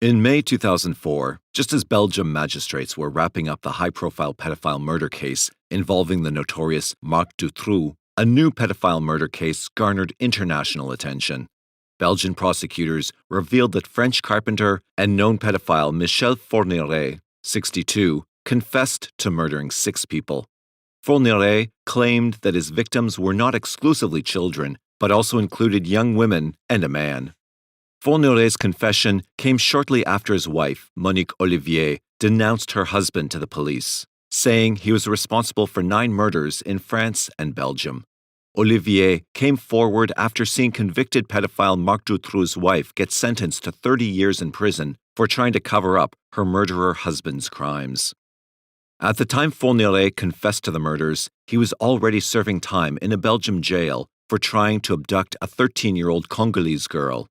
In May 2004, just as Belgium magistrates were wrapping up the high-profile pedophile murder case involving the notorious Marc Dutroux, a new pedophile murder case garnered international attention. Belgian prosecutors revealed that French carpenter and known pedophile Michel Fourniret, 62, confessed to murdering 6 people. Fourniret claimed that his victims were not exclusively children, but also included young women and a man. Fourniret's confession came shortly after his wife, Monique Olivier, denounced her husband to the police, saying he was responsible for 9 murders in France and Belgium. Olivier came forward after seeing convicted pedophile Marc Dutroux's wife get sentenced to 30 years in prison for trying to cover up her murderer husband's crimes. At the time Fourniret confessed to the murders, he was already serving time in a Belgian jail for trying to abduct a 13-year-old Congolese girl.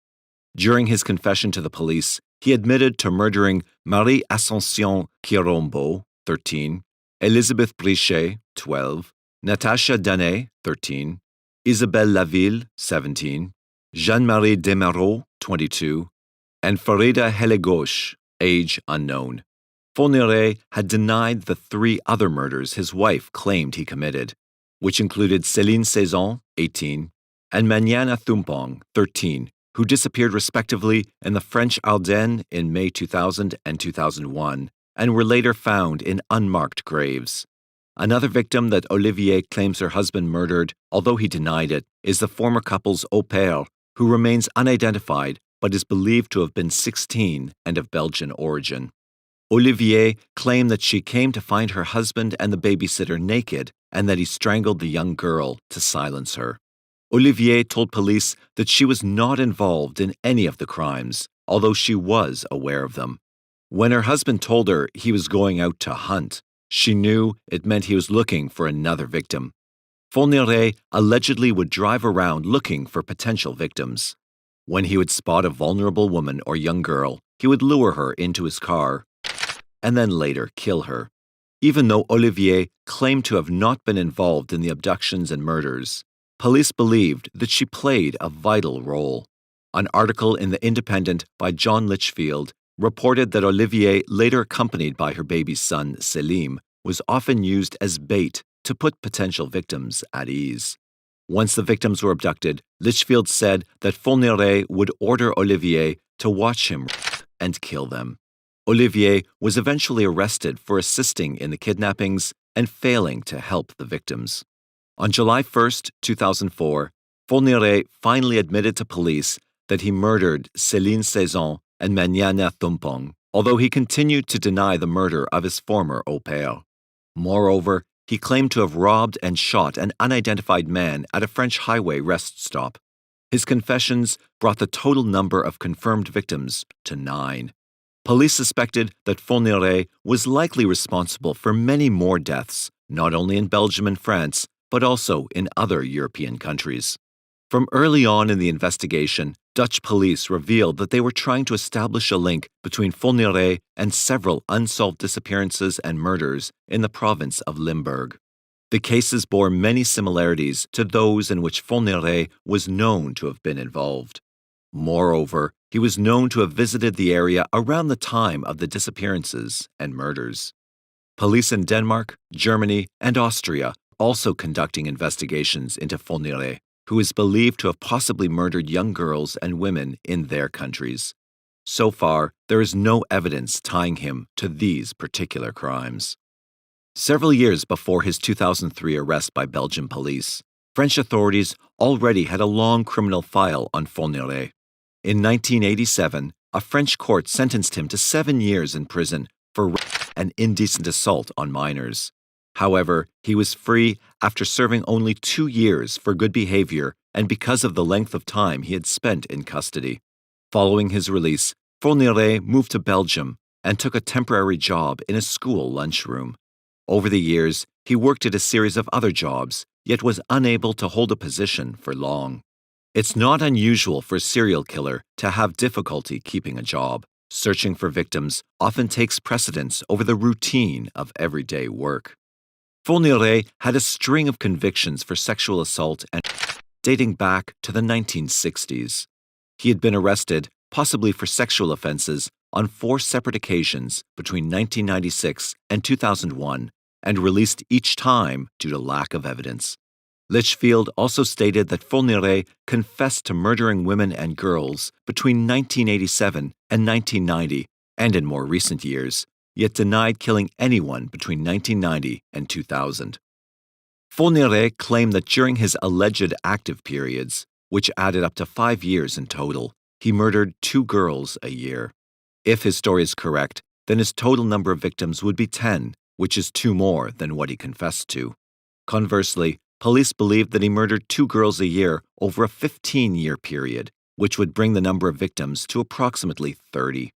During his confession to the police, he admitted to murdering Marie Ascension Kirombo, 13, Elisabeth Brichet, 12, Natasha Danet, 13, Isabelle Laville, 17, Jeanne-Marie Desmareaux, 22, and Farida Helegauche, age unknown. Fourniret had denied the 3 other murders his wife claimed he committed, which included Céline Saison, 18, and Maniana Thumpong, 13, who disappeared respectively in the French Ardennes in May 2000 and 2001, and were later found in unmarked graves. Another victim that Olivier claims her husband murdered, although he denied it, is the former couple's au pair, who remains unidentified but is believed to have been 16 and of Belgian origin. Olivier claimed that she came to find her husband and the babysitter naked and that he strangled the young girl to silence her. Olivier told police that she was not involved in any of the crimes, although she was aware of them. When her husband told her he was going out to hunt, she knew it meant he was looking for another victim. Fourniret allegedly would drive around looking for potential victims. When he would spot a vulnerable woman or young girl, he would lure her into his car and then later kill her. Even though Olivier claimed to have not been involved in the abductions and murders, police believed that she played a vital role. An article in The Independent by John Litchfield reported that Olivier, later accompanied by her baby son, Selim, was often used as bait to put potential victims at ease. Once the victims were abducted, Litchfield said that Fourniret would order Olivier to watch him and kill them. Olivier was eventually arrested for assisting in the kidnappings and failing to help the victims. On July 1, 2004, Fourniret finally admitted to police that he murdered Céline Saison and Maniana Thumpong, although he continued to deny the murder of his former au pair. Moreover, he claimed to have robbed and shot an unidentified man at a French highway rest stop. His confessions brought the total number of confirmed victims to 9. Police suspected that Fourniret was likely responsible for many more deaths, not only in Belgium and France, but also in other European countries. From early on in the investigation, Dutch police revealed that they were trying to establish a link between Fourniret and several unsolved disappearances and murders in the province of Limburg. The cases bore many similarities to those in which Fourniret was known to have been involved. Moreover, he was known to have visited the area around the time of the disappearances and murders. Police in Denmark, Germany, and Austria also conducting investigations into Fourniret, who is believed to have possibly murdered young girls and women in their countries. So far, there is no evidence tying him to these particular crimes. Several years before his 2003 arrest by Belgian police, French authorities already had a long criminal file on Fourniret. In 1987, a French court sentenced him to 7 years in prison for rape and indecent assault on minors. However, he was free after serving only 2 years for good behavior and because of the length of time he had spent in custody. Following his release, Fourniret moved to Belgium and took a temporary job in a school lunchroom. Over the years, he worked at a series of other jobs, yet was unable to hold a position for long. It's not unusual for a serial killer to have difficulty keeping a job. Searching for victims often takes precedence over the routine of everyday work. Fourniret had a string of convictions for sexual assault and dating back to the 1960s. He had been arrested possibly for sexual offenses, on 4 separate occasions between 1996 and 2001, and released each time due to lack of evidence. Litchfield also stated that Fourniret confessed to murdering women and girls between 1987 and 1990, and in more recent years, yet denied killing anyone between 1990 and 2000. Fourniret claimed that during his alleged active periods, which added up to 5 years in total, he murdered 2 girls a year. If his story is correct, then his total number of victims would be 10, which is 2 more than what he confessed to. Conversely, police believed that he murdered 2 girls a year over a 15-year period, which would bring the number of victims to approximately 30.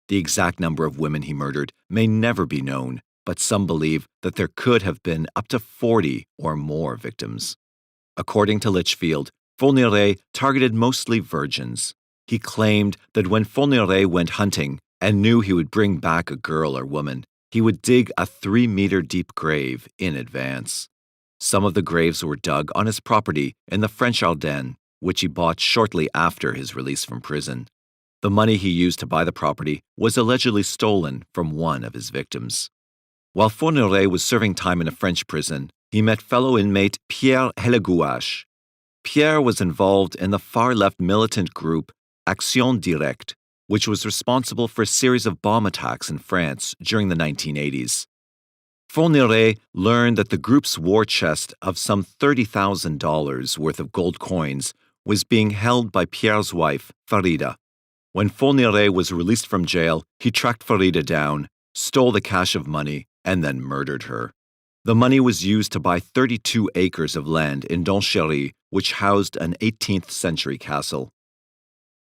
The exact number of women he murdered may never be known, but some believe that there could have been up to 40 or more victims. According to Litchfield, Fourniret targeted mostly virgins. He claimed that when Fourniret went hunting and knew he would bring back a girl or woman, he would dig a 3-meter-deep grave in advance. Some of the graves were dug on his property in the French Ardennes, which he bought shortly after his release from prison. The money he used to buy the property was allegedly stolen from one of his victims. While Fourniret was serving time in a French prison, he met fellow inmate Pierre Hellegouache. Pierre was involved in the far-left militant group Action Directe, which was responsible for a series of bomb attacks in France during the 1980s. Fourniret learned that the group's war chest of some $30,000 worth of gold coins was being held by Pierre's wife, Farida. When Fourniret was released from jail, he tracked Farida down, stole the cache of money, and then murdered her. The money was used to buy 32 acres of land in Donchéry, which housed an 18th-century castle.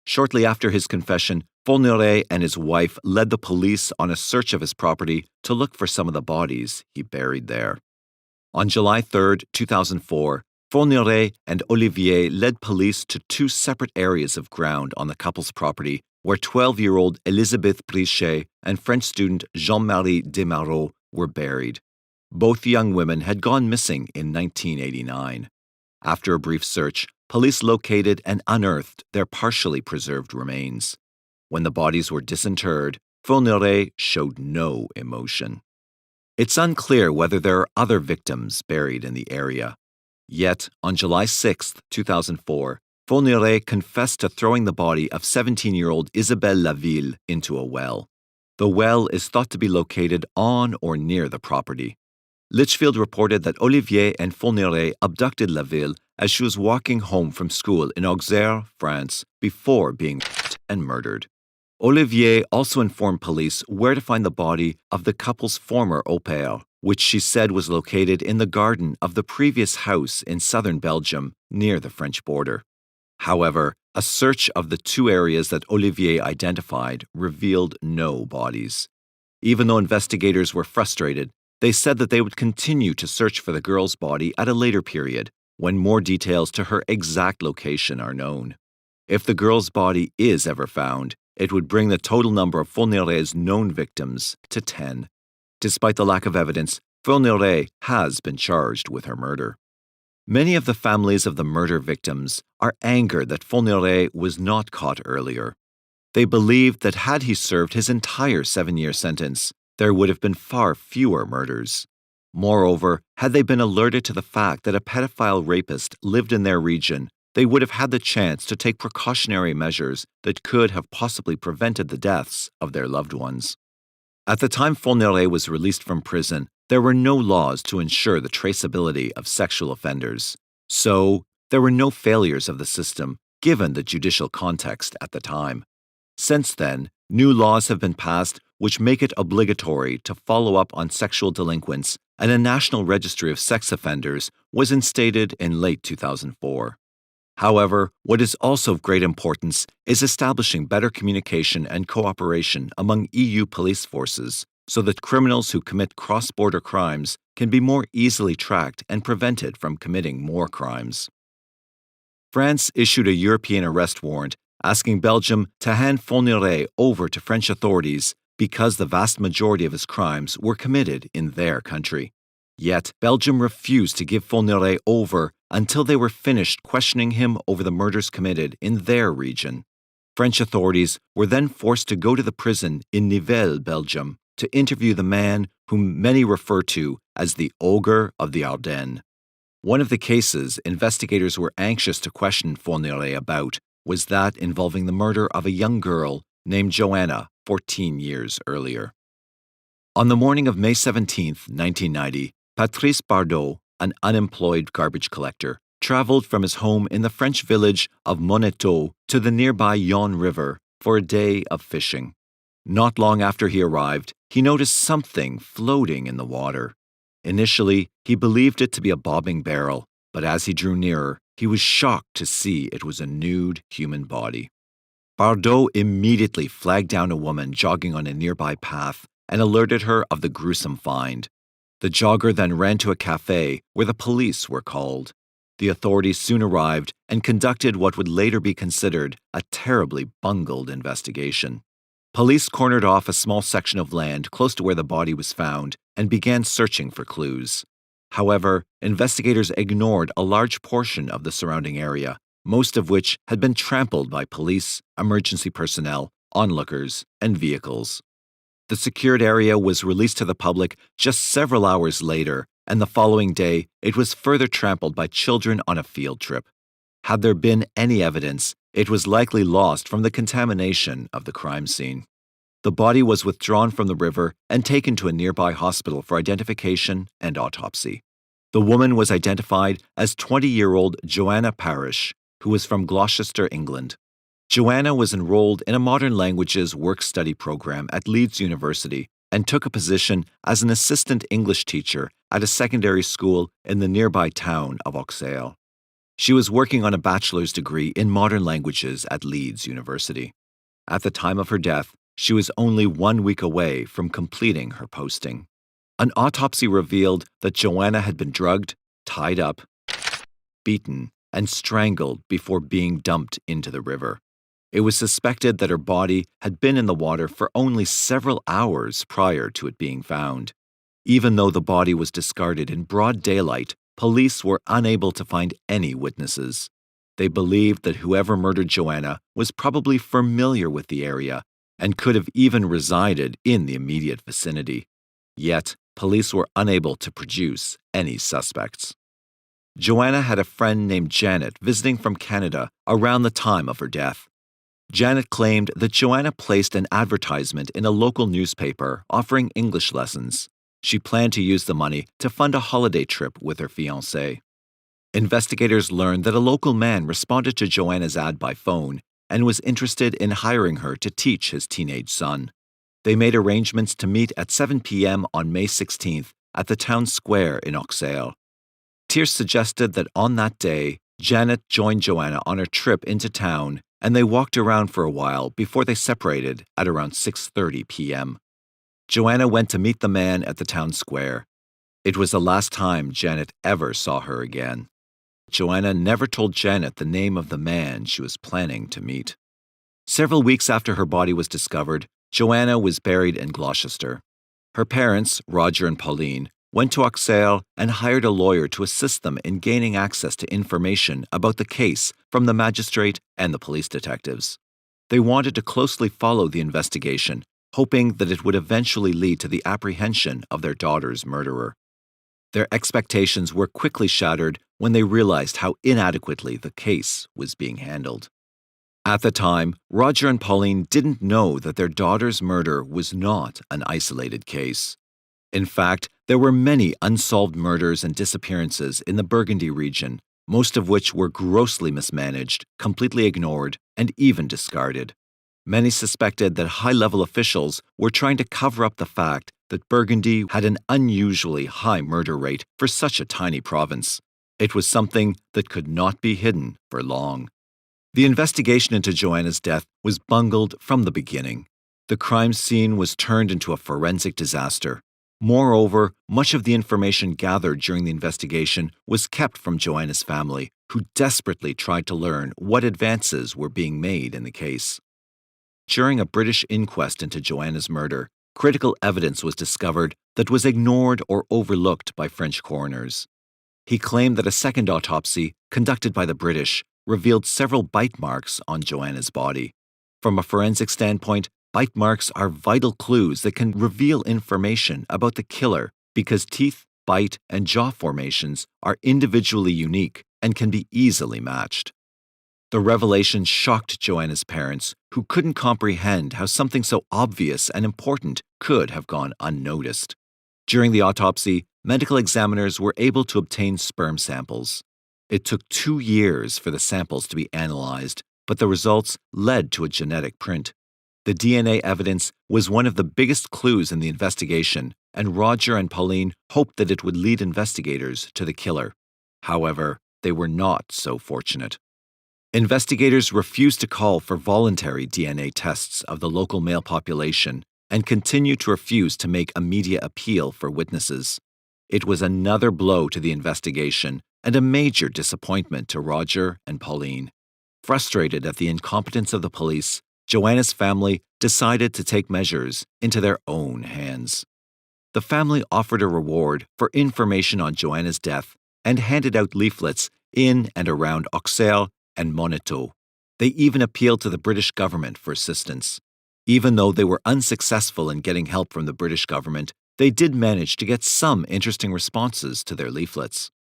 Shortly after his confession, Fourniret and his wife led the police on a search of his property to look for some of the bodies he buried there. On July 3, 2004, Fourniret and Olivier led police to 2 separate areas of ground on the couple's property where 12-year-old Elisabeth Brichet and French student Jean-Marie Desmarot were buried. Both young women had gone missing in 1989. After a brief search, police located and unearthed their partially preserved remains. When the bodies were disinterred, Fourniret showed no emotion. It's unclear whether there are other victims buried in the area. Yet, on July 6, 2004, Fourniret confessed to throwing the body of 17-year-old Isabelle Laville into a well. The well is thought to be located on or near the property. Litchfield reported that Olivier and Fourniret abducted Laville as she was walking home from school in Auxerre, France, before being raped and murdered. Olivier also informed police where to find the body of the couple's former au pair, which she said was located in the garden of the previous house in southern Belgium, near the French border. However, a search of the 2 areas that Olivier identified revealed no bodies. Even though investigators were frustrated, they said that they would continue to search for the girl's body at a later period, when more details to her exact location are known. If the girl's body is ever found, it would bring the total number of Fourniret's known victims to 10. Despite the lack of evidence, Fourniret has been charged with her murder. Many of the families of the murder victims are angered that Fourniret was not caught earlier. They believed that had he served his entire 7-year sentence, there would have been far fewer murders. Moreover, had they been alerted to the fact that a pedophile rapist lived in their region, they would have had the chance to take precautionary measures that could have possibly prevented the deaths of their loved ones. At the time Fourniret was released from prison, there were no laws to ensure the traceability of sexual offenders. So, there were no failures of the system, given the judicial context at the time. Since then, new laws have been passed which make it obligatory to follow up on sexual delinquents, and a national registry of sex offenders was instated in late 2004. However, what is also of great importance is establishing better communication and cooperation among EU police forces so that criminals who commit cross-border crimes can be more easily tracked and prevented from committing more crimes. France issued a European arrest warrant asking Belgium to hand Fourniret over to French authorities because the vast majority of his crimes were committed in their country. Yet, Belgium refused to give Fourniret over until they were finished questioning him over the murders committed in their region. French authorities were then forced to go to the prison in Nivelles, Belgium, to interview the man whom many refer to as the Ogre of the Ardennes. One of the cases investigators were anxious to question Fourniret about was that involving the murder of a young girl named Joanna 14 years earlier. On the morning of May 17, 1990, Patrice Bardot, an unemployed garbage collector, traveled from his home in the French village of Moneteau to the nearby Yonne River for a day of fishing. Not long after he arrived, he noticed something floating in the water. Initially, he believed it to be a bobbing barrel, but as he drew nearer, he was shocked to see it was a nude human body. Bardot immediately flagged down a woman jogging on a nearby path and alerted her of the gruesome find. The jogger then ran to a cafe where the police were called. The authorities soon arrived and conducted what would later be considered a terribly bungled investigation. Police cornered off a small section of land close to where the body was found and began searching for clues. However, investigators ignored a large portion of the surrounding area, most of which had been trampled by police, emergency personnel, onlookers, and vehicles. The secured area was released to the public just several hours later, and the following day it was further trampled by children on a field trip. Had there been any evidence, it was likely lost from the contamination of the crime scene. The body was withdrawn from the river and taken to a nearby hospital for identification and autopsy. The woman was identified as 20-year-old Joanna Parish, who was from Gloucester, England. Joanna was enrolled in a modern languages work-study program at Leeds University and took a position as an assistant English teacher at a secondary school in the nearby town of Auxerre. She was working on a bachelor's degree in modern languages at Leeds University. At the time of her death, she was only 1 week away from completing her posting. An autopsy revealed that Joanna had been drugged, tied up, beaten, and strangled before being dumped into the river. It was suspected that her body had been in the water for only several hours prior to it being found. Even though the body was discarded in broad daylight, police were unable to find any witnesses. They believed that whoever murdered Joanna was probably familiar with the area and could have even resided in the immediate vicinity. Yet, police were unable to produce any suspects. Joanna had a friend named Janet visiting from Canada around the time of her death. Janet claimed that Joanna placed an advertisement in a local newspaper offering English lessons. She planned to use the money to fund a holiday trip with her fiancé. Investigators learned that a local man responded to Joanna's ad by phone and was interested in hiring her to teach his teenage son. They made arrangements to meet at 7 p.m. on May 16th at the town square in Auxerre. Tierce suggested that on that day, Janet joined Joanna on her trip into town and they walked around for a while before they separated at around 6:30 p.m. Joanna went to meet the man at the town square. It was the last time Janet ever saw her again. Joanna never told Janet the name of the man she was planning to meet. Several weeks after her body was discovered, Joanna was buried in Gloucester. Her parents, Roger and Pauline, went to Auxerre and hired a lawyer to assist them in gaining access to information about the case from the magistrate and the police detectives. They wanted to closely follow the investigation, hoping that it would eventually lead to the apprehension of their daughter's murderer. Their expectations were quickly shattered when they realized how inadequately the case was being handled. At the time, Roger and Pauline didn't know that their daughter's murder was not an isolated case. In fact, there were many unsolved murders and disappearances in the Burgundy region, most of which were grossly mismanaged, completely ignored, and even discarded. Many suspected that high-level officials were trying to cover up the fact that Burgundy had an unusually high murder rate for such a tiny province. It was something that could not be hidden for long. The investigation into Joanna's death was bungled from the beginning. The crime scene was turned into a forensic disaster. Moreover, much of the information gathered during the investigation was kept from Joanna's family, who desperately tried to learn what advances were being made in the case. During a British inquest into Joanna's murder, critical evidence was discovered that was ignored or overlooked by French coroners. He claimed that a second autopsy, conducted by the British, revealed several bite marks on Joanna's body. From a forensic standpoint, bite marks are vital clues that can reveal information about the killer because teeth, bite, and jaw formations are individually unique and can be easily matched. The revelation shocked Joanna's parents, who couldn't comprehend how something so obvious and important could have gone unnoticed. During the autopsy, medical examiners were able to obtain sperm samples. It took 2 years for the samples to be analyzed, but the results led to a genetic print. The DNA evidence was one of the biggest clues in the investigation, and Roger and Pauline hoped that it would lead investigators to the killer. However, they were not so fortunate. Investigators refused to call for voluntary DNA tests of the local male population and continued to refuse to make a media appeal for witnesses. It was another blow to the investigation and a major disappointment to Roger and Pauline. Frustrated at the incompetence of the police, Joanna's family decided to take measures into their own hands. The family offered a reward for information on Joanna's death and handed out leaflets in and around Auxerre and Moneto. They even appealed to the British government for assistance. Even though they were unsuccessful in getting help from the British government, they did manage to get some interesting responses to their leaflets.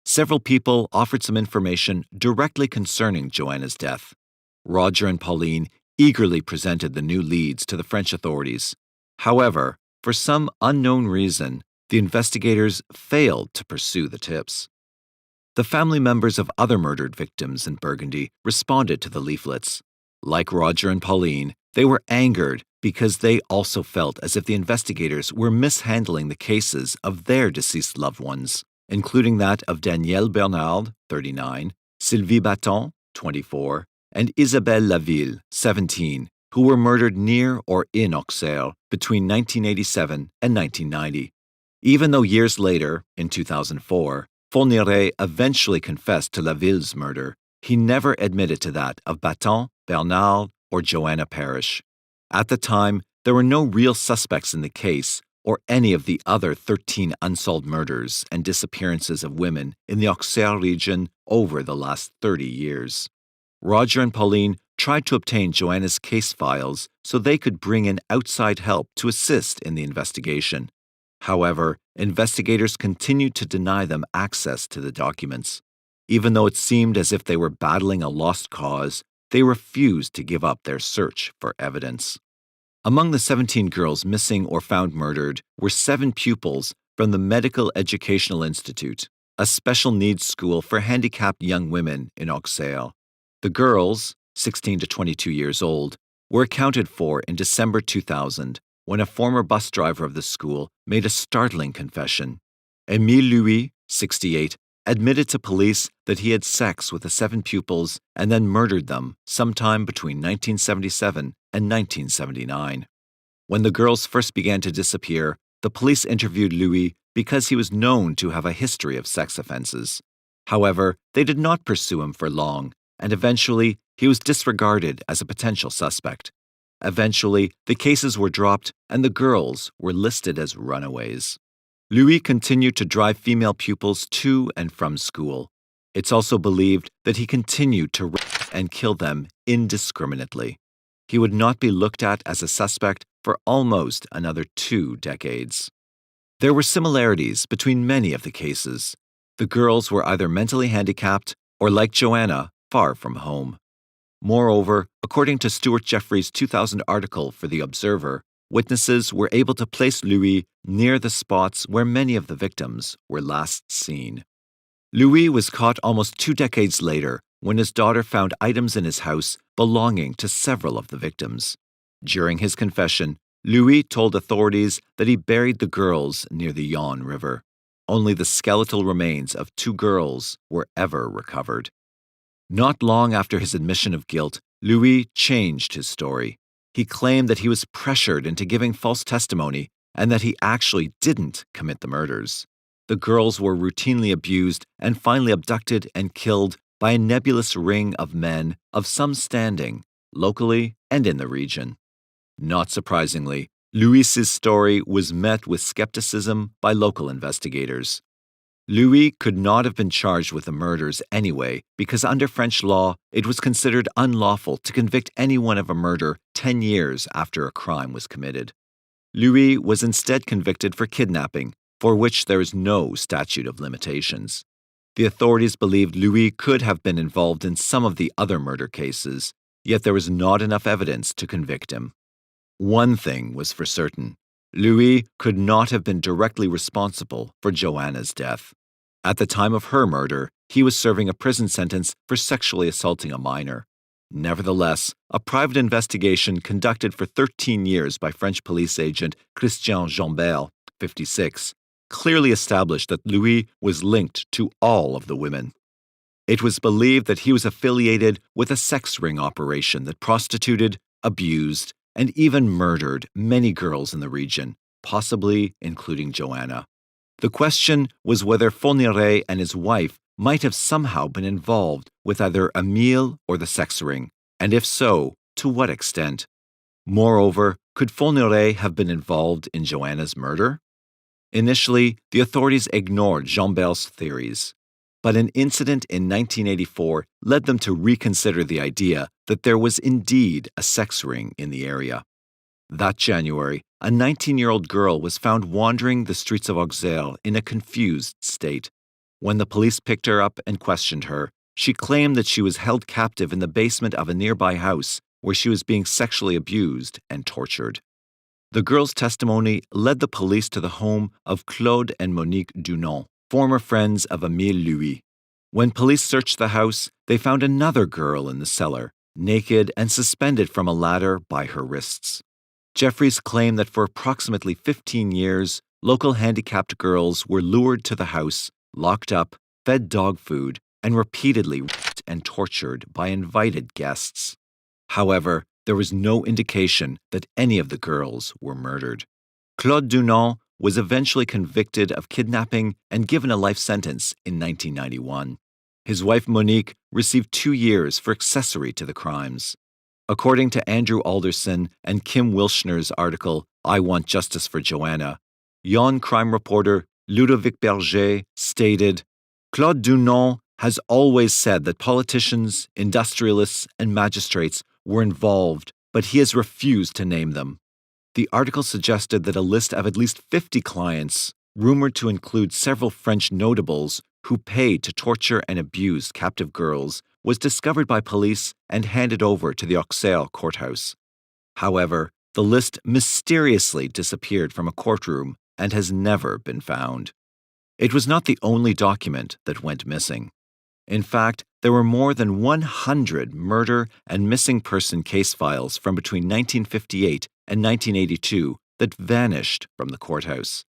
Several people offered some information directly concerning Joanna's death. Roger and Pauline eagerly presented the new leads to the French authorities. However, for some unknown reason, the investigators failed to pursue the tips. The family members of other murdered victims in Burgundy responded to the leaflets. Like Roger and Pauline, they were angered because they also felt as if the investigators were mishandling the cases of their deceased loved ones, including that of Danielle Bernard, 39, Sylvie Baton, 24, and Isabelle Laville, 17, who were murdered near or in Auxerre between 1987 and 1990. Even though years later, in 2004, Fourniret eventually confessed to Laville's murder, he never admitted to that of Baton, Bernard, or Joanna Parrish. At the time, there were no real suspects in the case or any of the other 13 unsolved murders and disappearances of women in the Auxerre region over the last 30 years. Roger and Pauline tried to obtain Joanna's case files so they could bring in outside help to assist in the investigation. However, investigators continued to deny them access to the documents. Even though it seemed as if they were battling a lost cause, they refused to give up their search for evidence. Among the 17 girls missing or found murdered were 7 pupils from the Medical Educational Institute, a special needs school for handicapped young women in Auxerre. The girls, 16 to 22 years old, were accounted for in December 2000 when a former bus driver of the school made a startling confession. Émile Louis, 68, admitted to police that he had sex with the 7 pupils and then murdered them sometime between 1977 and 1979. When the girls first began to disappear, the police interviewed Louis because he was known to have a history of sex offenses. However, they did not pursue him for long, and eventually he was disregarded as a potential suspect. Eventually, the cases were dropped and the girls were listed as runaways. Louis continued to drive female pupils to and from school. It's also believed that he continued to rape and kill them indiscriminately. He would not be looked at as a suspect for almost another 2 decades. There were similarities between many of the cases. The girls were either mentally handicapped or, like Joanna, far from home. Moreover, according to Stuart Jeffrey's 2000 article for The Observer, witnesses were able to place Louis near the spots where many of the victims were last seen. Louis was caught almost 2 decades later when his daughter found items in his house belonging to several of the victims. During his confession, Louis told authorities that he buried the girls near the Yonne River. Only the skeletal remains of 2 girls were ever recovered. Not long after his admission of guilt, Louis changed his story. He claimed that he was pressured into giving false testimony and that he actually didn't commit the murders. The girls were routinely abused and finally abducted and killed by a nebulous ring of men of some standing, locally and in the region. Not surprisingly, Louis's story was met with skepticism by local investigators. Louis could not have been charged with the murders anyway, because under French law, it was considered unlawful to convict anyone of a murder 10 years after a crime was committed. Louis was instead convicted for kidnapping, for which there is no statute of limitations. The authorities believed Louis could have been involved in some of the other murder cases, yet there was not enough evidence to convict him. One thing was for certain. Louis could not have been directly responsible for Joanna's death. At the time of her murder, he was serving a prison sentence for sexually assaulting a minor. Nevertheless, a private investigation conducted for 13 years by French police agent Christian Jambert, 56, clearly established that Louis was linked to all of the women. It was believed that he was affiliated with a sex ring operation that prostituted, abused, and even murdered many girls in the region, possibly including Joanna. The question was whether Fourniret and his wife might have somehow been involved with either Emile or the sex ring, and if so, to what extent? Moreover, could Fourniret have been involved in Joanna's murder? Initially, the authorities ignored Jambert's theories, but an incident in 1984 led them to reconsider the idea that there was indeed a sex ring in the area. That January, a 19-year-old girl was found wandering the streets of Auxerre in a confused state. When the police picked her up and questioned her, she claimed that she was held captive in the basement of a nearby house where she was being sexually abused and tortured. The girl's testimony led the police to the home of Claude and Monique Dunon, former friends of Émile Louis. When police searched the house, they found another girl in the cellar, naked and suspended from a ladder by her wrists. Jeffries claimed that for approximately 15 years, local handicapped girls were lured to the house, locked up, fed dog food, and repeatedly raped and tortured by invited guests. However, there was no indication that any of the girls were murdered. Claude Dunon was eventually convicted of kidnapping and given a life sentence in 1991. His wife Monique received 2 years for accessory to the crimes. According to Andrew Alderson and Kim Wilshner's article, I Want Justice for Joanna, Yon crime reporter Ludovic Berger stated, Claude Dunon has always said that politicians, industrialists, and magistrates were involved, but he has refused to name them. The article suggested that a list of at least 50 clients, rumored to include several French notables who paid to torture and abuse captive girls, was discovered by police and handed over to the Auxerre courthouse. However, the list mysteriously disappeared from a courtroom and has never been found. It was not the only document that went missing. In fact, there were more than 100 murder and missing person case files from between 1958 and 1982 that vanished from the courthouse.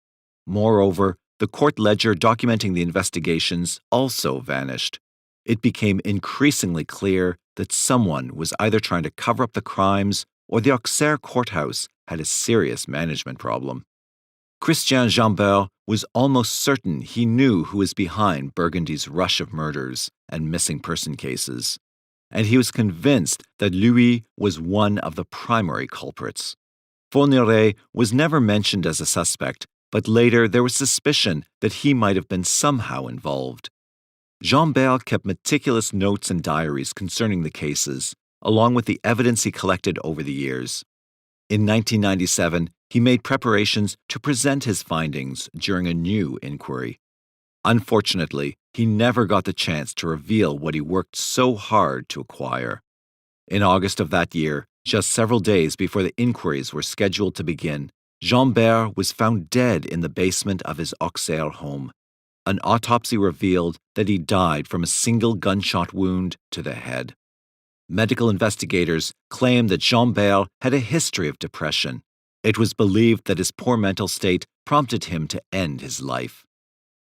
Moreover, the court ledger documenting the investigations also vanished. It became increasingly clear that someone was either trying to cover up the crimes or the Auxerre courthouse had a serious management problem. Christian Jambert was almost certain he knew who was behind Burgundy's rush of murders and missing person cases, and he was convinced that Louis was one of the primary culprits. Fourniret was never mentioned as a suspect, but later there was suspicion that he might have been somehow involved. Jambert kept meticulous notes and diaries concerning the cases, along with the evidence he collected over the years. In 1997, he made preparations to present his findings during a new inquiry. Unfortunately, he never got the chance to reveal what he worked so hard to acquire. In August of that year, just several days before the inquiries were scheduled to begin, Jambert was found dead in the basement of his Auxerre home. An autopsy revealed that he died from a single gunshot wound to the head. Medical investigators claimed that Jambert had a history of depression. It was believed that his poor mental state prompted him to end his life.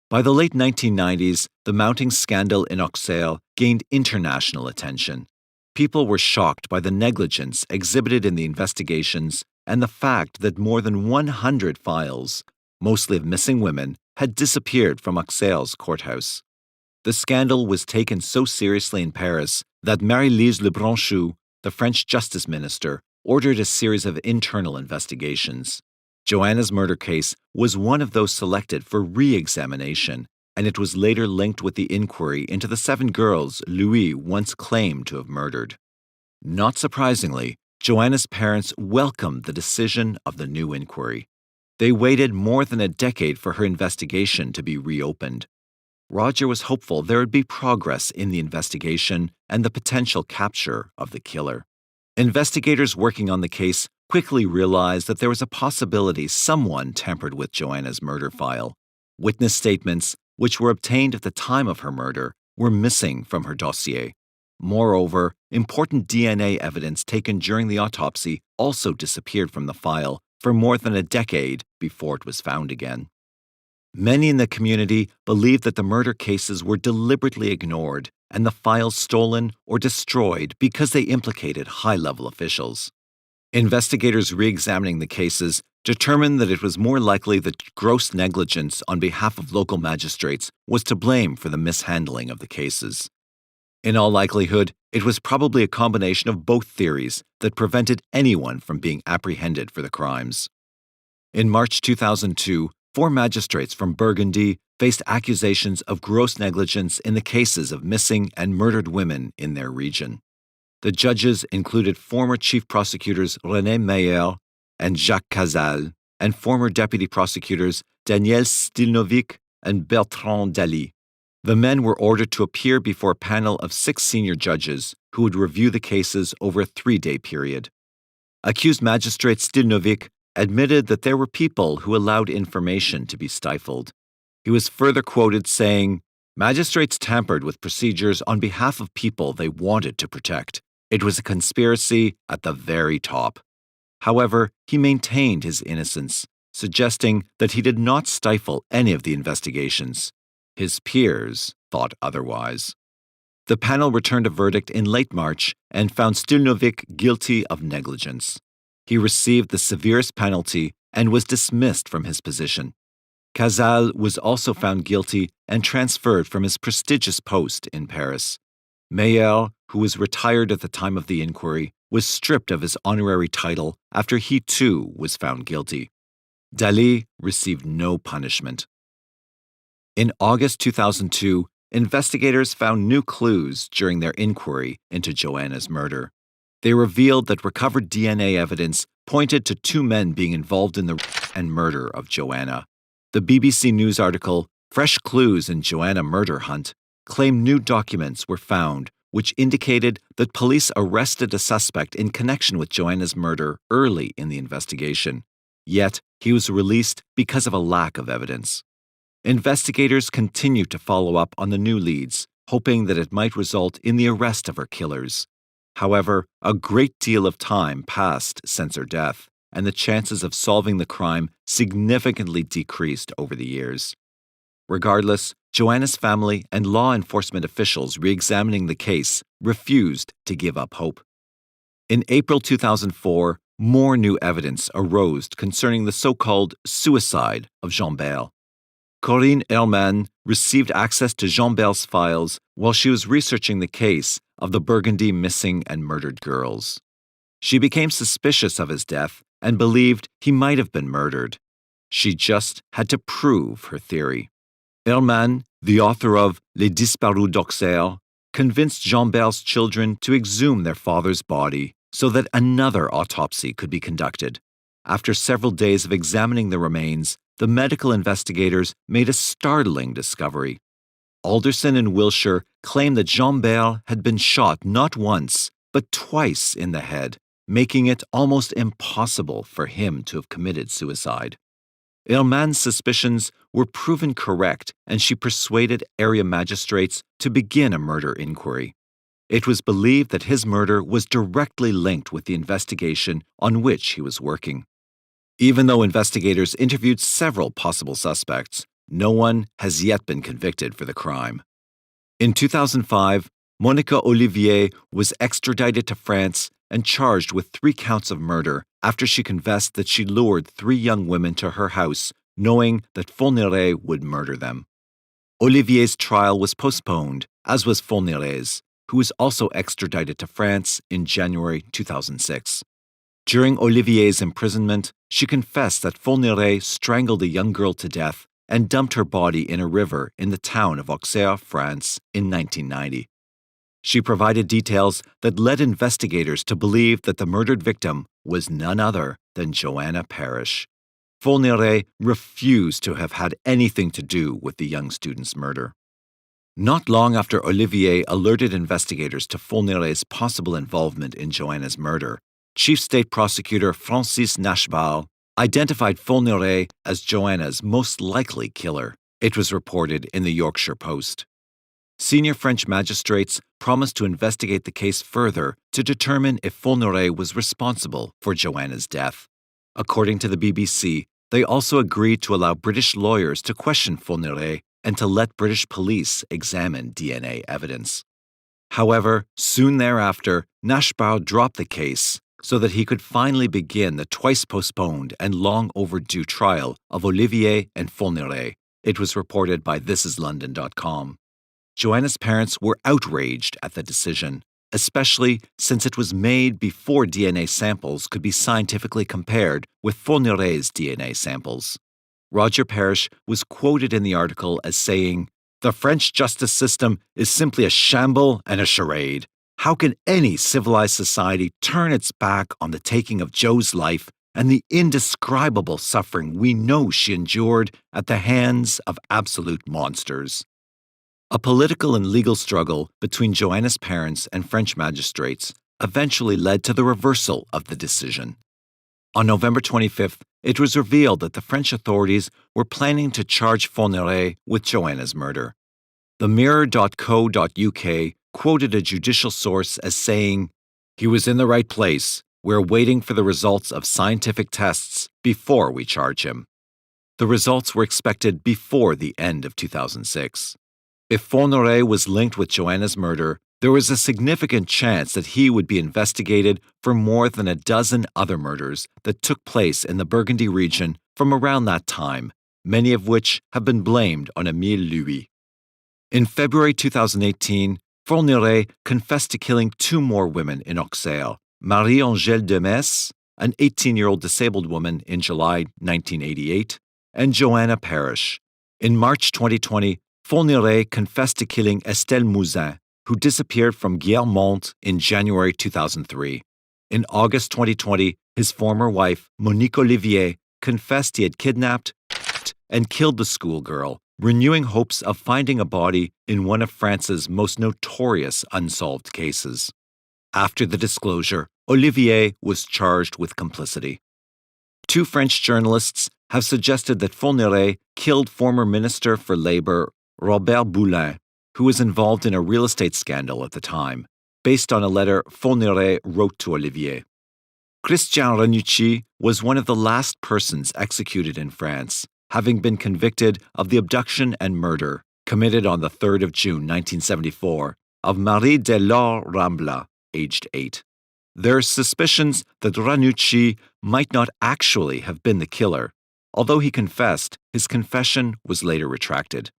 By the late 1990s, the mounting scandal in Auxerre gained international attention. People were shocked by the negligence exhibited in the investigations and the fact that more than 100 files, mostly of missing women, had disappeared from Auxerre's courthouse. The scandal was taken so seriously in Paris that Marie-Lise Lebranchu, the French justice minister, ordered a series of internal investigations. Joanna's murder case was one of those selected for re-examination, and it was later linked with the inquiry into the 7 girls Louis once claimed to have murdered. Not surprisingly, Joanna's parents welcomed the decision of the new inquiry. They waited more than a decade for her investigation to be reopened. Roger was hopeful there would be progress in the investigation and the potential capture of the killer. Investigators working on the case quickly realized that there was a possibility someone tampered with Joanna's murder file. Witness statements, which were obtained at the time of her murder, were missing from her dossier. Moreover, important DNA evidence taken during the autopsy also disappeared from the file for more than a decade before it was found again. Many in the community believed that the murder cases were deliberately ignored and the files stolen or destroyed because they implicated high-level officials. Investigators re-examining the cases determined that it was more likely that gross negligence on behalf of local magistrates was to blame for the mishandling of the cases. In all likelihood, it was probably a combination of both theories that prevented anyone from being apprehended for the crimes. In March 2002, 4 magistrates from Burgundy faced accusations of gross negligence in the cases of missing and murdered women in their region. The judges included former chief prosecutors René Meyer and Jacques Cazal, and former deputy prosecutors Daniel Stilnovic and Bertrand Daly. The men were ordered to appear before a panel of 6 senior judges who would review the cases over a 3-day period. Accused magistrate Stilnovic admitted that there were people who allowed information to be stifled. He was further quoted saying, "Magistrates tampered with procedures on behalf of people they wanted to protect. It was a conspiracy at the very top." However, he maintained his innocence, suggesting that he did not stifle any of the investigations. His peers thought otherwise. The panel returned a verdict in late March and found Stilnovic guilty of negligence. He received the severest penalty and was dismissed from his position. Cazal was also found guilty and transferred from his prestigious post in Paris. Meyer, who was retired at the time of the inquiry, was stripped of his honorary title after he too was found guilty. Daly received no punishment. In August 2002, investigators found new clues during their inquiry into Joanna's murder. They revealed that recovered DNA evidence pointed to 2 men being involved in the and murder of Joanna. The BBC News article, "Fresh Clues in Joanna Murder Hunt," claimed new documents were found which indicated that police arrested a suspect in connection with Joanna's murder early in the investigation. Yet, he was released because of a lack of evidence. Investigators continued to follow up on the new leads, hoping that it might result in the arrest of her killers. However, a great deal of time passed since her death, and the chances of solving the crime significantly decreased over the years. Regardless, Joanna's family and law enforcement officials re-examining the case refused to give up hope. In April 2004, more new evidence arose concerning the so-called suicide of Jean Bel. Corinne Herman received access to Jean Bel's files while she was researching the case of the Burgundy missing and murdered girls. She became suspicious of his death and believed he might have been murdered. She just had to prove her theory. Herman, the author of Les Disparus d'Auxerre, convinced Jean Bel's children to exhume their father's body so that another autopsy could be conducted. After several days of examining the remains, the medical investigators made a startling discovery. Alderson and Wilshire claimed that Jean Bel had been shot not once, but twice in the head, making it almost impossible for him to have committed suicide. Herman's suspicions were proven correct, and she persuaded area magistrates to begin a murder inquiry. It was believed that his murder was directly linked with the investigation on which he was working. Even though investigators interviewed several possible suspects, no one has yet been convicted for the crime. In 2005, Monica Olivier was extradited to France and charged with 3 counts of murder after she confessed that she lured 3 young women to her house, knowing that Fourniret would murder them. Olivier's trial was postponed, as was Fourniret's, who was also extradited to France in January 2006. During Olivier's imprisonment, she confessed that Fourniret strangled a young girl to death and dumped her body in a river in the town of Auxerre, France, in 1990. She provided details that led investigators to believe that the murdered victim was none other than Joanna Parrish. Fourniret refused to have had anything to do with the young student's murder. Not long after Olivier alerted investigators to Fourniret's possible involvement in Joanna's murder, Chief State Prosecutor Francis Nachbar identified Fourniret as Joanna's most likely killer. It was reported in the Yorkshire Post. Senior French magistrates promised to investigate the case further to determine if Fourniret was responsible for Joanna's death. According to the BBC, they also agreed to allow British lawyers to question Fourniret and to let British police examine DNA evidence. However, soon thereafter, Nachbar dropped the case so that he could finally begin the twice-postponed and long-overdue trial of Olivier and Fourniret. It was reported by ThisIsLondon.com. Joanna's parents were outraged at the decision, especially since it was made before DNA samples could be scientifically compared with Fourniret's DNA samples. Roger Parrish was quoted in the article as saying, "The French justice system is simply a shamble and a charade. How can any civilized society turn its back on the taking of Jo's life and the indescribable suffering we know she endured at the hands of absolute monsters?" A political and legal struggle between Joanna's parents and French magistrates eventually led to the reversal of the decision. On November 25th, it was revealed that the French authorities were planning to charge Fourniret with Joanna's murder. The Mirror.co.uk quoted a judicial source as saying, "He was in the right place. We're waiting for the results of scientific tests before we charge him." The results were expected before the end of 2006. If Fourniret was linked with Joanna's murder, there was a significant chance that he would be investigated for more than a dozen other murders that took place in the Burgundy region from around that time, many of which have been blamed on Émile Louis. In February 2018, Fourniret confessed to killing two more women in Auxerre, Marie-Angèle de Metz, an 18-year-old disabled woman in July 1988, and Joanna Parrish. In March 2020, Fourniret confessed to killing Estelle Mouzin, who disappeared from Guillermont in January 2003. In August 2020, his former wife, Monique Olivier, confessed he had kidnapped and killed the schoolgirl, renewing hopes of finding a body in one of France's most notorious unsolved cases. After the disclosure, Olivier was charged with complicity. Two French journalists have suggested that Fourniret killed former Minister for Labour Robert Boulin, who was involved in a real estate scandal at the time, based on a letter Fourniret wrote to Olivier. Christian Ranucci was one of the last persons executed in France, having been convicted of the abduction and murder committed on the 3rd of June 1974 of Marie Delors Rambla, aged 8. There are suspicions that Ranucci might not actually have been the killer. Although he confessed, his confession was later retracted.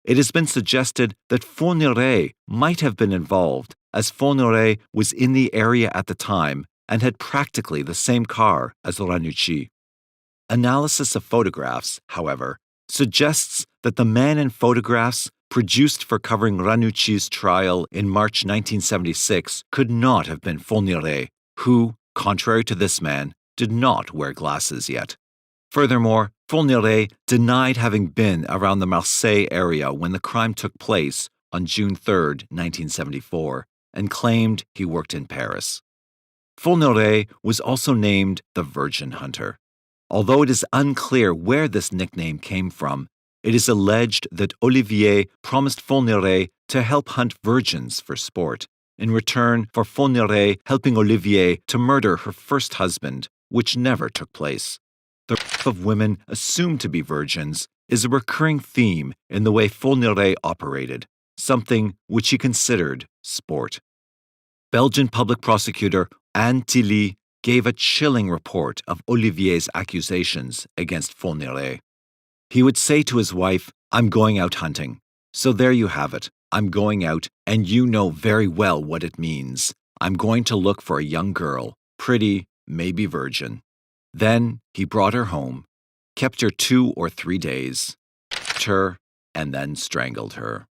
It has been suggested that Fourniret might have been involved, as Fourniret was in the area at the time and had practically the same car as Ranucci. Analysis of photographs, however, suggests that the man in photographs produced for covering Ranucci's trial in March 1976 could not have been Fourniret, who, contrary to this man, did not wear glasses yet. Furthermore, Fourniret denied having been around the Marseille area when the crime took place on June 3, 1974, and claimed he worked in Paris. Fourniret was also named the Virgin Hunter. Although it is unclear where this nickname came from, it is alleged that Olivier promised Fourniret to help hunt virgins for sport, in return for Fourniret helping Olivier to murder her first husband, which never took place. The rape of women assumed to be virgins is a recurring theme in the way Fourniret operated, something which he considered sport. Belgian public prosecutor Anne Tilly gave a chilling report of Olivier's accusations against Fourniret. He would say to his wife, "I'm going out hunting. So there you have it. I'm going out, and you know very well what it means. I'm going to look for a young girl, pretty, maybe virgin." Then he brought her home, kept her 2 or 3 days, her and then strangled her.